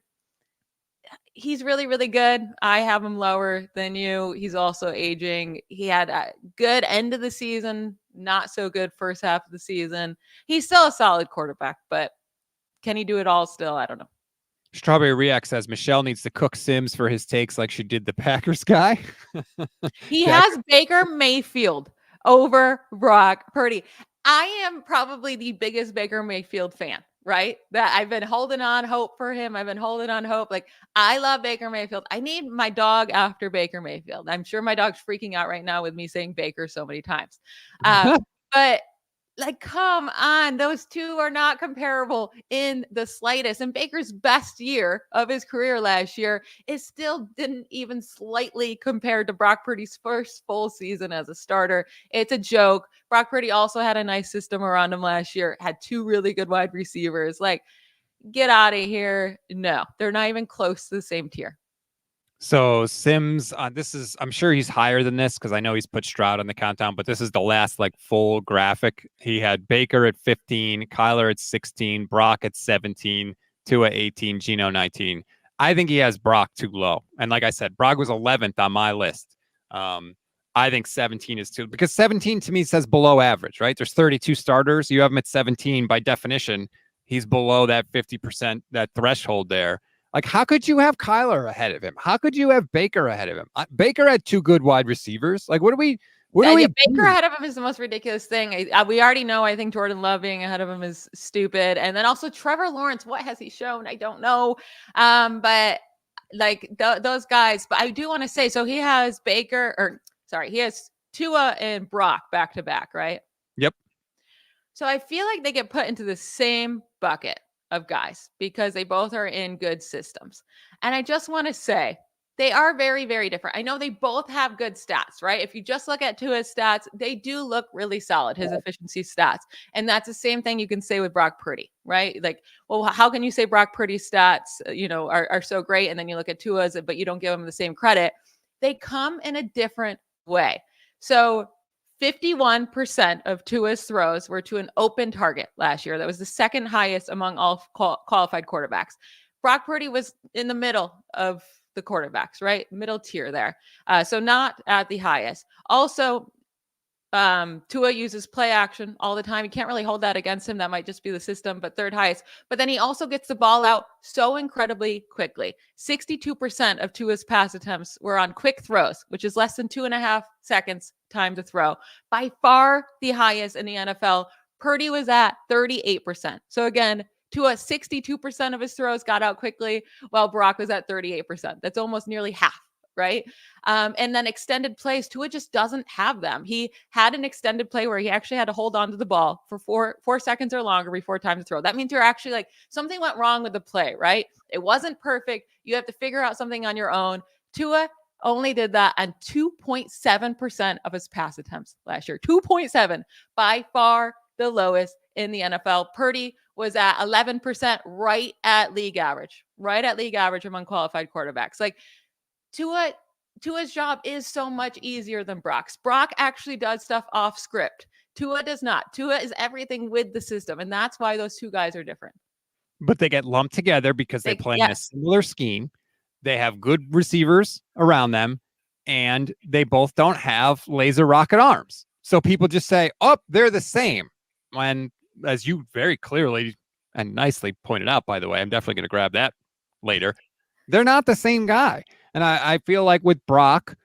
he's really, really good. I have him lower than you. He's also aging. He had a good end of the season, not so good first half of the season. He's still a solid quarterback, but can he do it all still? I don't know. Strawberry React says Michelle needs to cook Sims for his takes like she did the Packers guy. He has Baker Mayfield over Brock Purdy. I am probably the biggest Baker Mayfield fan, right? That I've been holding on hope for him. I've been holding on hope. Like, I love Baker Mayfield. I need my dog after Baker Mayfield. I'm sure my dog's freaking out right now with me saying Baker so many times. But like, come on, those two are not comparable in the slightest. And Baker's best year of his career last year is still didn't even slightly compare to Brock Purdy's first full season as a starter. It's a joke. Brock Purdy also had a nice system around him last year, had 2 really good wide receivers. Like, get out of here. No, they're not even close to the same tier. So Sims, I'm sure he's higher than this because I know he's put Stroud on the countdown, but this is the last full graphic. He had Baker at 15, Kyler at 16, Brock at 17, Tua 18, Geno 19. I think he has Brock too low. And like I said, Brock was 11th on my list. I think 17 is too, because 17 to me says below average, right? There's 32 starters. You have him at 17. By definition, he's below that 50%, that threshold there. Like, how could you have Kyler ahead of him? How could you have Baker ahead of him? Baker had 2 good wide receivers. Like, what do we Baker ahead of him is the most ridiculous thing. We already know, I think Jordan Love being ahead of him is stupid. And then also Trevor Lawrence, what has he shown? I don't know. But those guys, but I do want to say, so he has he has Tua and Brock back to back, right? Yep. So I feel like they get put into the same bucket of guys because they both are in good systems. And I just want to say they are very, very different. I know they both have good stats, right? If you just look at Tua's stats, they do look really solid, his efficiency stats. And that's the same thing you can say with Brock Purdy, right? Like, well, how can you say Brock Purdy's stats, are so great? And then you look at Tua's, but you don't give him the same credit. They come in a different way. So 51% of Tua's throws were to an open target last year. That was the second highest among all qualified quarterbacks. Brock Purdy was in the middle of the quarterbacks, right? Middle tier there. So not at the highest. Also, Tua uses play action all the time. You can't really hold that against him. That might just be the system, but third highest. But then he also gets the ball out so incredibly quickly. 62% of Tua's pass attempts were on quick throws, which is less than 2.5 seconds time to throw. By far the highest in the NFL. Purdy was at 38%. So again, Tua, 62% of his throws got out quickly, while Brock was at 38%. That's almost nearly half. Right. And then extended plays, Tua just doesn't have them. He had an extended play where he actually had to hold on to the ball for four seconds or longer before time to throw. That means you're actually like something went wrong with the play, right? It wasn't perfect. You have to figure out something on your own. Tua only did that on 2.7% of his pass attempts last year. 2.7, by far the lowest in the NFL. Purdy was at 11%, right at league average among qualified quarterbacks. Like, Tua's job is so much easier than Brock's. Brock actually does stuff off script. Tua does not. Tua is everything with the system, and that's why those two guys are different. But they get lumped together because they play in a similar scheme. They have good receivers around them, and they both don't have laser rocket arms. So people just say, oh, they're the same. When, as you very clearly and nicely pointed out, by the way, I'm definitely going to grab that later. They're not the same guy. And I feel like with Brock,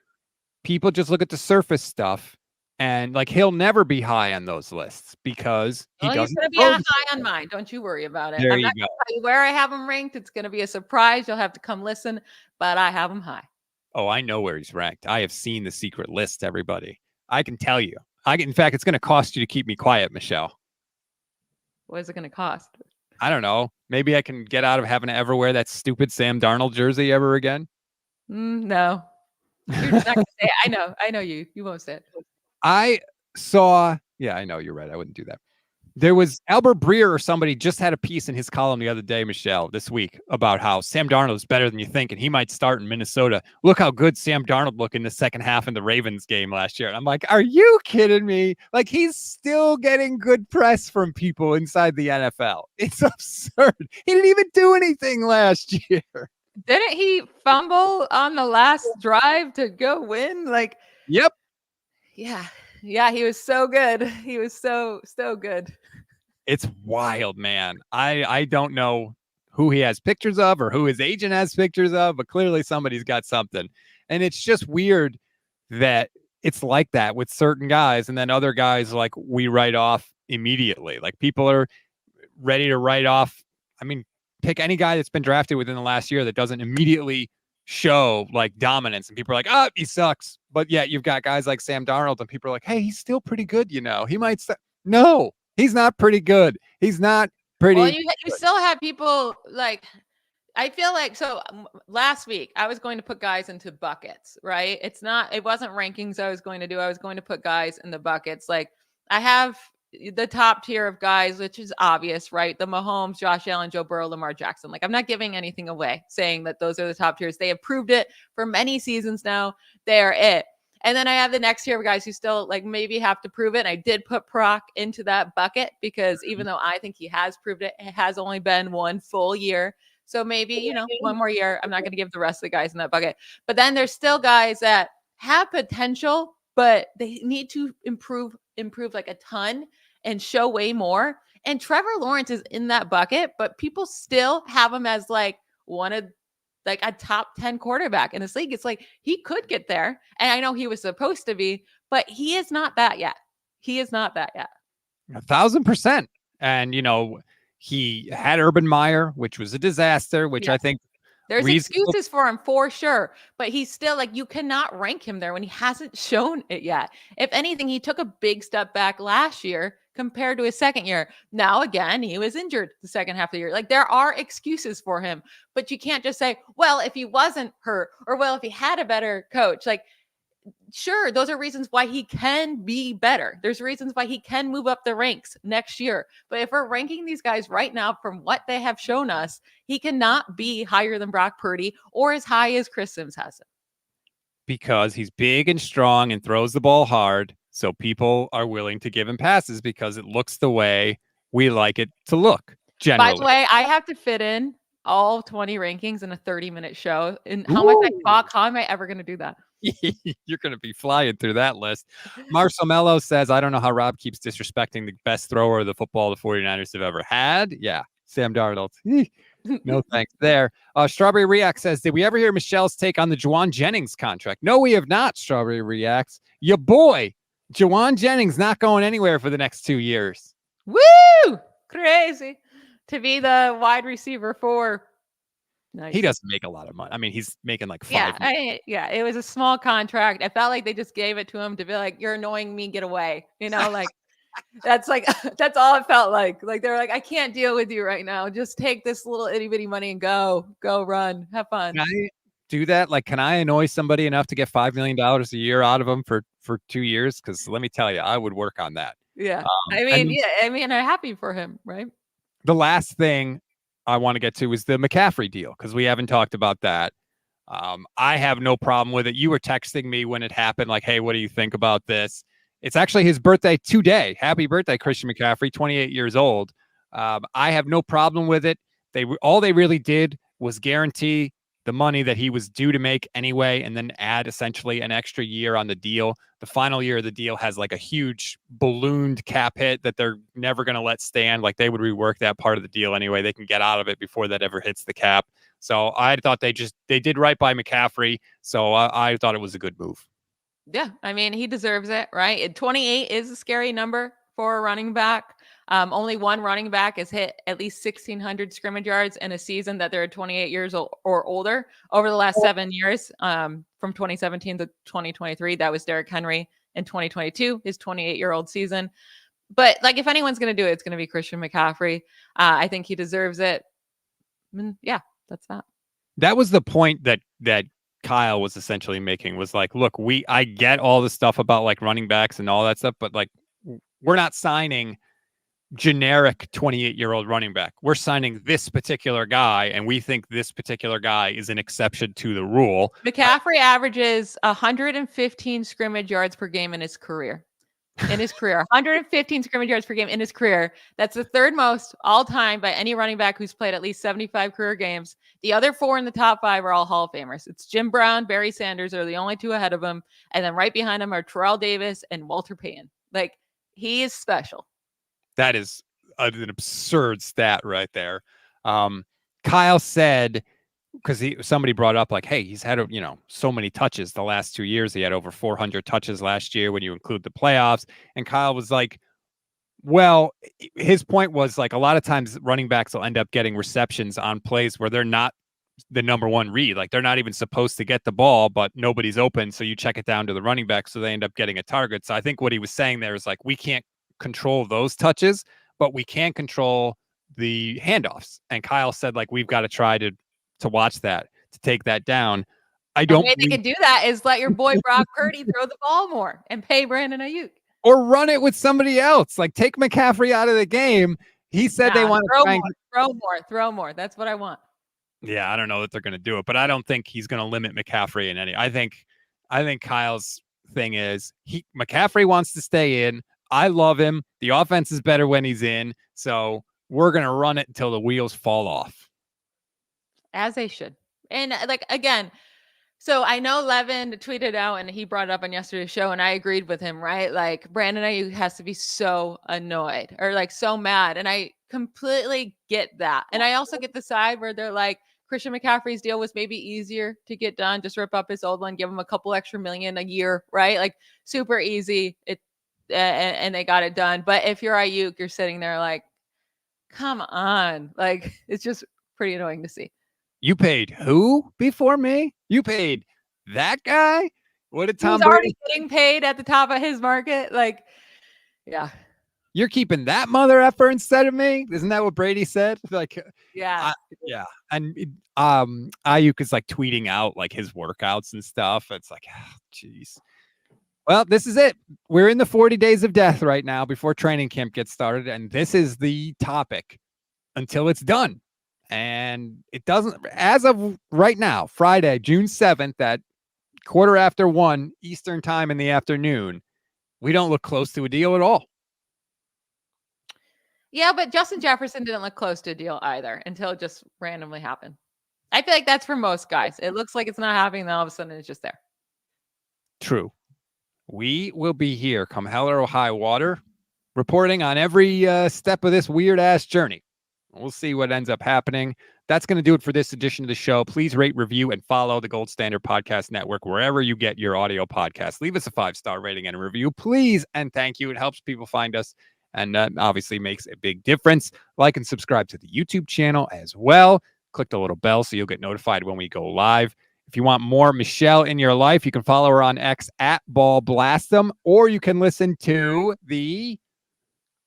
people just look at the surface stuff and like he'll never be high on those lists because he's going to be high on mine. Don't you worry about it. There I'm you not go. going to tell you where I have him ranked. It's going to be a surprise. You'll have to come listen, but I have him high. Oh, I know where he's ranked. I have seen the secret list, everybody. I can tell you. In fact, it's going to cost you to keep me quiet, Michelle. What is it going to cost? I don't know. Maybe I can get out of having to ever wear that stupid Sam Darnold jersey ever again. No. You're not gonna say it. I know you. You won't say it. I know you're right. I wouldn't do that. There was Albert Breer or somebody just had a piece in his column the other day, Michelle, this week about how Sam Darnold is better than you think, and he might start in Minnesota. Look how good Sam Darnold looked in the second half in the Ravens game last year. And I'm like, are you kidding me? Like, he's still getting good press from people inside the NFL. It's absurd. He didn't even do anything last year. Didn't he fumble on the last drive to go win? Like, yep. Yeah, he was so good. He was so good. It's wild, man. I don't know who he has pictures of or who his agent has pictures of, but clearly somebody's got something. And it's just weird that it's like that with certain guys, and then other guys like we write off immediately. Like people are ready to write off. I mean, pick any guy that's been drafted within the last year that doesn't immediately show like dominance, and people are like, oh, he sucks. But yeah, you've got guys like Sam Darnold, and people are like, hey, he's still pretty good. He might no, he's not pretty good. He's not pretty. Well, you still have people like, I feel like, so last week I was going to put guys into buckets, right? It wasn't rankings I was going to do. I was going to put guys in the buckets. Like, I have the top tier of guys, which is obvious, right? The Mahomes, Josh Allen, Joe Burrow, Lamar Jackson. Like, I'm not giving anything away saying that those are the top tiers. They have proved it for many seasons now. They are it. And then I have the next tier of guys who still like maybe have to prove it. And I did put Brock into that bucket because even though I think he has proved it, it has only been one full year. So maybe, one more year. I'm not going to give the rest of the guys in that bucket. But then there's still guys that have potential, but they need to improve like a ton and show way more. And Trevor Lawrence is in that bucket, but people still have him as like one of like a top 10 quarterback in this league. It's like he could get there. And I know he was supposed to be, but he is not that yet. 1,000%. And, he had Urban Meyer, which was a disaster, which I think There's Reasonable. excuses for him for sure, but he's still like, you cannot rank him there when he hasn't shown it yet. If anything, he took a big step back last year compared to his second year. Now, again, he was injured the second half of the year. Like, there are excuses for him, but you can't just say, well, if he wasn't hurt, or well, if he had a better coach. Like, sure, those are reasons why he can be better. There's reasons why he can move up the ranks next year. But if we're ranking these guys right now from what they have shown us, he cannot be higher than Brock Purdy or as high as Chris Sims has him. Because he's big and strong and throws the ball hard. So people are willing to give him passes because it looks the way we like it to look, generally. By the way, I have to fit in all 20 rankings in a 30-minute show. And how much I talk, how am I ever going to do that? You're going to be flying through that list. Marcel Mello says, I don't know how Rob keeps disrespecting the best thrower of the football the 49ers have ever had. Yeah, Sam Darnold. No thanks there. Strawberry Reacts says, did we ever hear Michelle's take on the Jauan Jennings contract? No, we have not, Strawberry Reacts. Your boy, Jauan Jennings, not going anywhere for the next 2 years. Woo! Crazy. To be the wide receiver for... Nice. He doesn't make a lot of money. I mean, he's making like $5 million. It was a small contract. I felt like they just gave it to him to be like, you're annoying me, get away. You know, like that's all it felt like. Like they're like, I can't deal with you right now. Just take this little itty bitty money and go run, have fun. Can I do that? Like, can I annoy somebody enough to get $5 million a year out of them for 2 years? Because let me tell you, I would work on that. Yeah. I'm happy for him, right? The last thing I want to get to is the McCaffrey deal, because we haven't talked about that. I have no problem with it. You were texting me when it happened, like, hey, what do you think about this? It's actually his birthday today. Happy birthday, Christian McCaffrey, 28 years old. I have no problem with it. All they really did was guarantee the money that he was due to make anyway, and then add essentially an extra year on the deal. The final year of the deal has like a huge ballooned cap hit that they're never going to let stand. Like, they would rework that part of the deal anyway. They can get out of it before that ever hits the cap. So I thought they did right by McCaffrey. So I thought it was a good move. Yeah. I mean, he deserves it, right? 28 is a scary number for a running back. Only one running back has hit at least 1,600 scrimmage yards in a season that they're 28 years old or older over the last 7 years, from 2017 to 2023. That was Derrick Henry in 2022, his 28-year-old season. But like, if anyone's going to do it, it's going to be Christian McCaffrey. I think he deserves it. And yeah, that's that. That was the point that Kyle was essentially making, was like, look, I get all the stuff about like running backs and all that stuff, but like, we're not signing generic 28-year-old running back. We're signing this particular guy, and we think this particular guy is an exception to the rule. McCaffrey averages 115 scrimmage yards per game in his career. 115 scrimmage yards per game in his career. That's the third most all time by any running back who's played at least 75 career games. The other four in the top five are all Hall of Famers. It's Jim Brown, Barry Sanders are the only two ahead of him. And then right behind him are Terrell Davis and Walter Payton. Like, he is special. That is an absurd stat right there. Kyle said, because somebody brought up like, hey, he's had so many touches the last 2 years. He had over 400 touches last year when you include the playoffs. And Kyle was like, well, his point was like, a lot of times running backs will end up getting receptions on plays where they're not the number one read. Like, they're not even supposed to get the ball, but nobody's open. So you check it down to the running back. So they end up getting a target. So I think what he was saying there is like, we can't control those touches, but we can control the handoffs. And Kyle said, like, we've got to try to watch that, to take that down. The way they can do that is let your boy Brock Purdy throw the ball more and pay Brandon Aiyuk. Or run it with somebody else. Like, take McCaffrey out of the game. He said they want to throw more. That's what I want. Yeah, I don't know that they're going to do it, but I don't think he's going to limit McCaffrey in any. I think Kyle's thing is McCaffrey wants to stay in. I love him. The offense is better when he's in. So we're going to run it until the wheels fall off. As they should. And like, again, so I know Levin tweeted out and he brought it up on yesterday's show, and I agreed with him, right? Like, Brandon Aiyuk has to be so annoyed or like so mad. And I completely get that. And I also get the side where they're like, Christian McCaffrey's deal was maybe easier to get done. Just rip up his old one, give him a couple extra million a year, right? Like, super easy. And they got it done. But if you're Aiyuk, you're sitting there like, come on. Like, it's just pretty annoying to see. You paid who before me? You paid that guy? What did Tom He's already Brady? getting paid at the top of his market. Like, yeah. You're keeping that mother effer instead of me? Isn't that what Brady said? Like, Yeah. yeah. And Aiyuk is like tweeting out like his workouts and stuff. It's like, jeez. Well, this is it. We're in the 40 days of death right now before training camp gets started. And this is the topic until it's done. And it doesn't, as of right now, Friday, June 7th at 1:15 Eastern time in the afternoon, we don't look close to a deal at all. Yeah, but Justin Jefferson didn't look close to a deal either until it just randomly happened. I feel like that's for most guys. It looks like it's not happening, then all of a sudden it's just there. True. We will be here come hell or high water, reporting on every step of this weird ass journey. We'll see what ends up happening. That's going to do it for this edition of the show. Please rate, review, and follow the Gold Standard Podcast Network wherever you get your audio podcasts. Leave us a 5-star rating and a review, please, and thank you. It helps people find us and obviously makes a big difference. Like and subscribe to the YouTube channel as well. Click the little bell so you'll get notified when we go live. If you want more Michelle in your life, you can follow her on X at BallBlast'em, or you can listen to the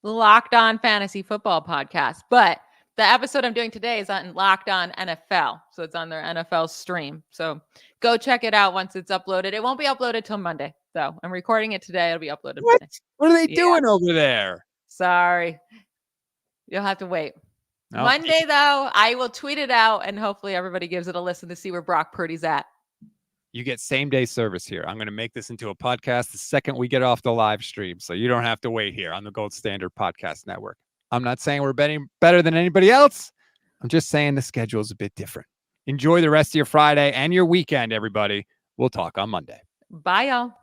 Locked On Fantasy Football Podcast. But the episode I'm doing today is on Locked On NFL. So it's on their NFL stream. So go check it out once it's uploaded. It won't be uploaded till Monday, though. I'm recording it today. It'll be uploaded Monday. What are they doing over there? Sorry. You'll have to wait. Okay. Monday, though, I will tweet it out, and hopefully everybody gives it a listen to see where Brock Purdy's at. You get same-day service here. I'm going to make this into a podcast the second we get off the live stream, so you don't have to wait here on the Gold Standard Podcast Network. I'm not saying we're betting better than anybody else. I'm just saying the schedule is a bit different. Enjoy the rest of your Friday and your weekend, everybody. We'll talk on Monday. Bye, y'all.